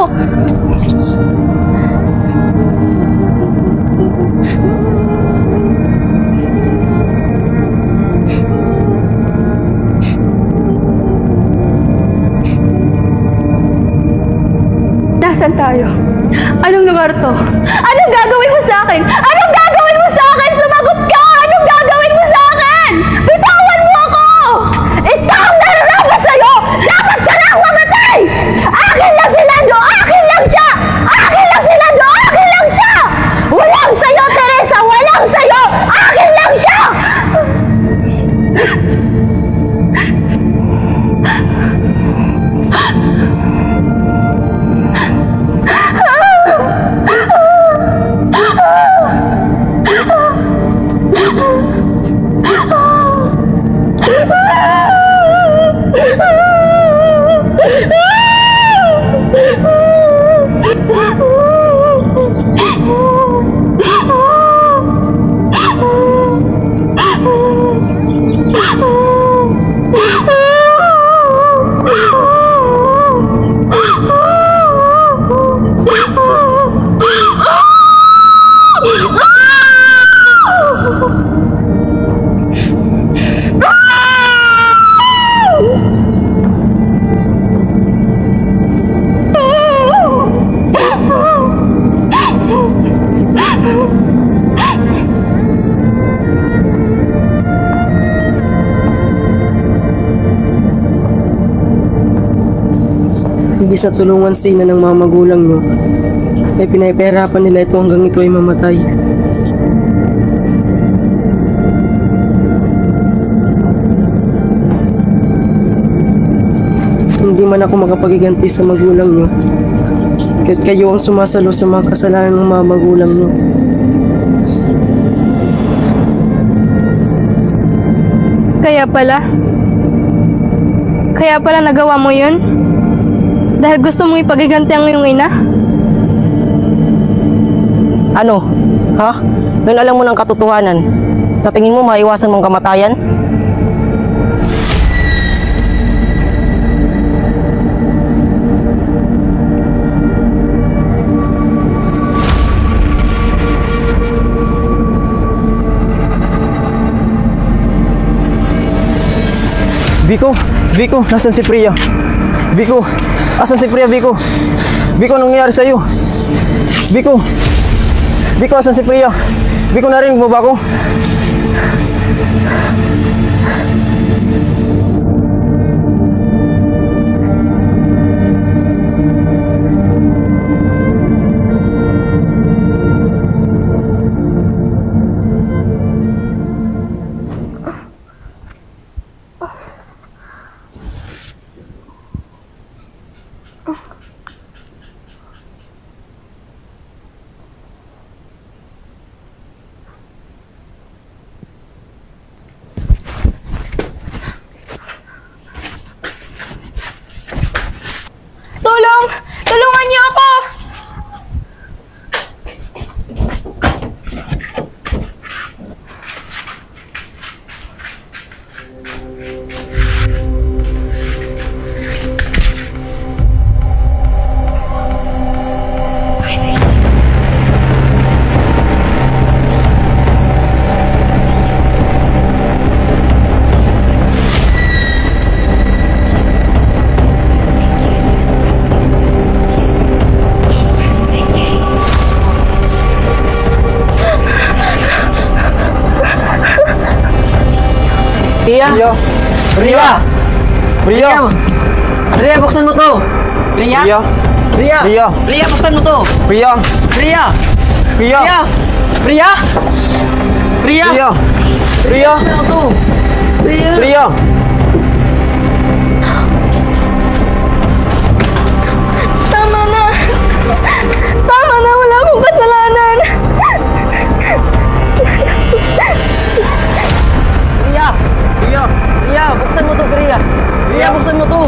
Nasaan tayo? Anong lugar to? Anong gagawin mo sa akin? Anong gagawin mo sa akin? Sumagot ka! Anong gagawin mo sa akin? Bitawan mo ako! Ikaw ang nararapat sa'yo! Dapat ka na mamatay! Akin lang si Lando! Akin lang siya! Akin lang si Lando! Akin lang siya! Walang sa'yo, Teresa! Walang sa'yo! Akin lang siya! Imbis na tulungan si ina ng mga magulang niyo, ay pinahihirapan nila ito hanggang ito ay mamatay. Hindi man ako makapagiganti sa magulang niyo, kahit kayo ang sumasalo sa mga kasalanan ng mga magulang niyo. Kaya pala nagawa mo yun? Dahil gusto mong ipagiganti ang iyong ina? Ano? Ha? Ngayon alam mo ng katotohanan. Sa tingin mo maiwasan mong kamatayan? Vico, nasan si Priya? Vico, asan si Priya, Vico? Vico, anong nangyari sa'yo? Vico, asan si Priya? Vico, narinig mo ba ako? Tulong! Tulungan niyo ako! Priya, buksan mo to! Priya, buksan mo to! Priya! Buksan mo to! Priya! Tama na! Tama na! Wala akong kasalanan! Priya, buksan mo to, Priya! Priya, buksan mo to!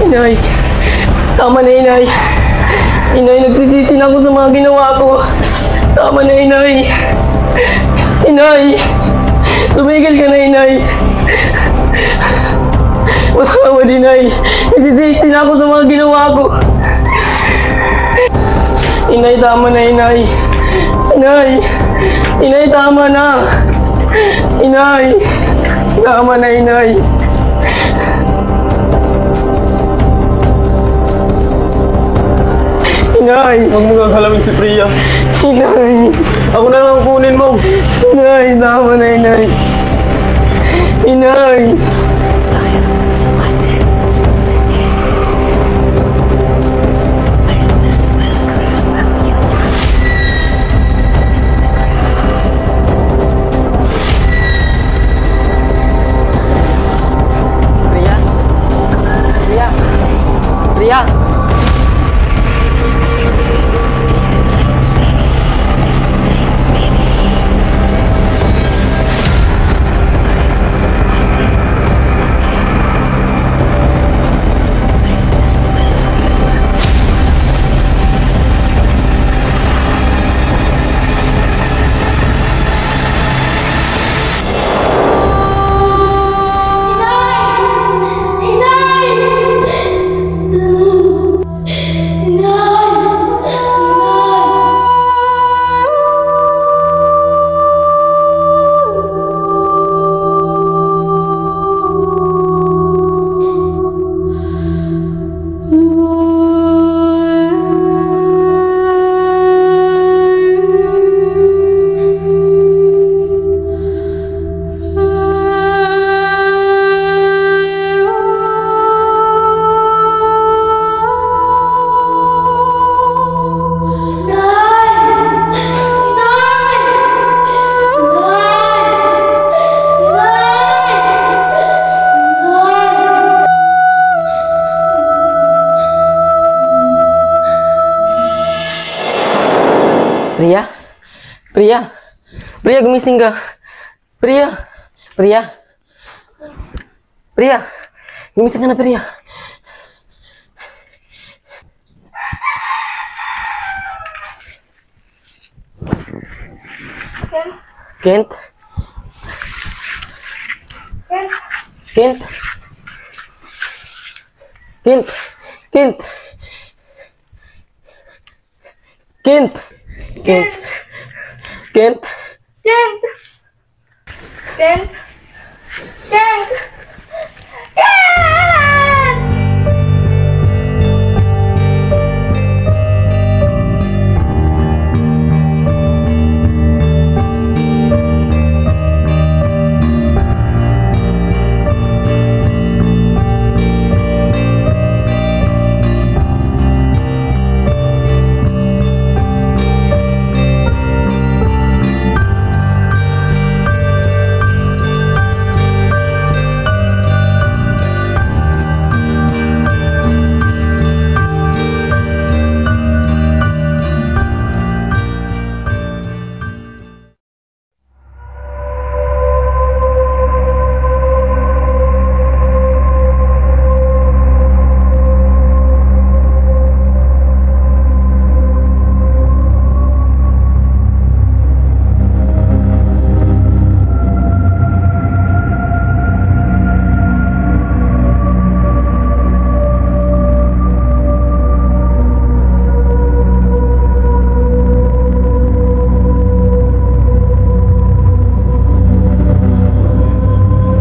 Inay, tama na inay. Inay, nagsisisi na ako sa mga ginawa ko. Tama na inay. Inay, tumigil ka na inay. Matawad inay. Nagsisisi na ako sa mga ginawa ko. Inay, tama na inay. Inay, tama na. Inay, tama na inay. Inay! Huwag mo nga halawin si Priya. Inay! Ako na lang kunin mo. Inay! Tama na, Inay. Inay! Priya! Priya, gumising ka. Priya, gumising ka na, Priya. Kent? Kent? Kent? Kent? Kent? Kent? Kent? Kent! Kent! Kent! Kent!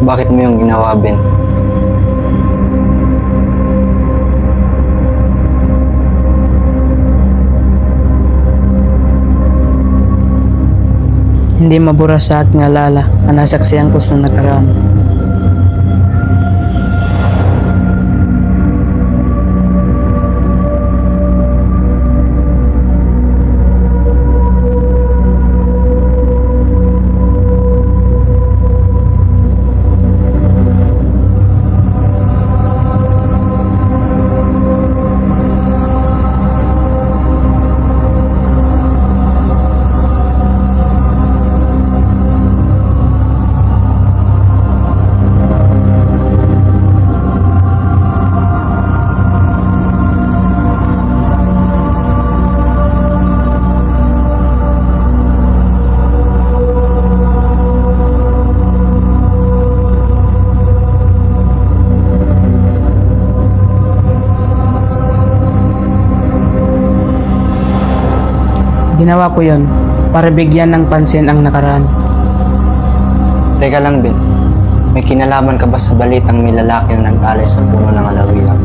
Bakit mo yung ginawa, Ben? Hindi mabura sa aking alala ang nasaksihan ko sa nakaraan. Ginawa ko yon para bigyan ng pansin ang nakaraan. Teka lang, Ben. May kinalaman ka ba sa balitang may lalaki na nag-alay sa puno ng alawigan?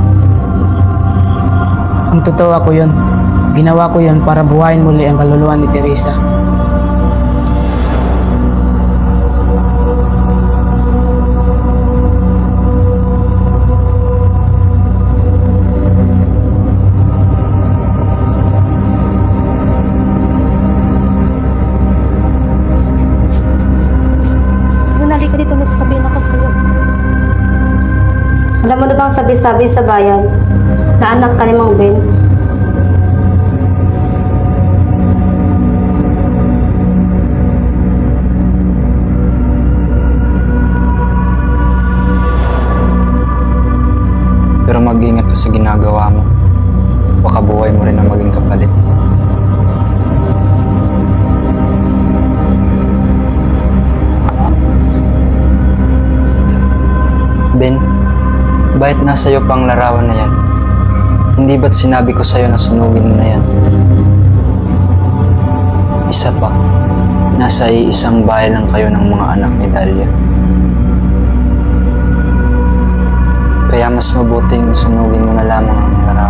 Ang totoo ako yon. Ginawa ko yon para buhayin muli ang kaluluwa ni Teresa. Alam mo na bang sabi-sabi sa bayan na anak ka ni Mang Ben? Pero mag-ingat ka sa ginagawa mo. Baka buhay mo rin ang maging kapalit. Ben, bakit nasa iyo pa ang larawan na yan? Hindi ba't sinabi ko sa'yo na sunugin mo na yan? Isa pa, nasa iisang bahay lang kayo ng mga anak ni Dalia. Kaya mas mabuting sunugin mo na lamang ang larawan.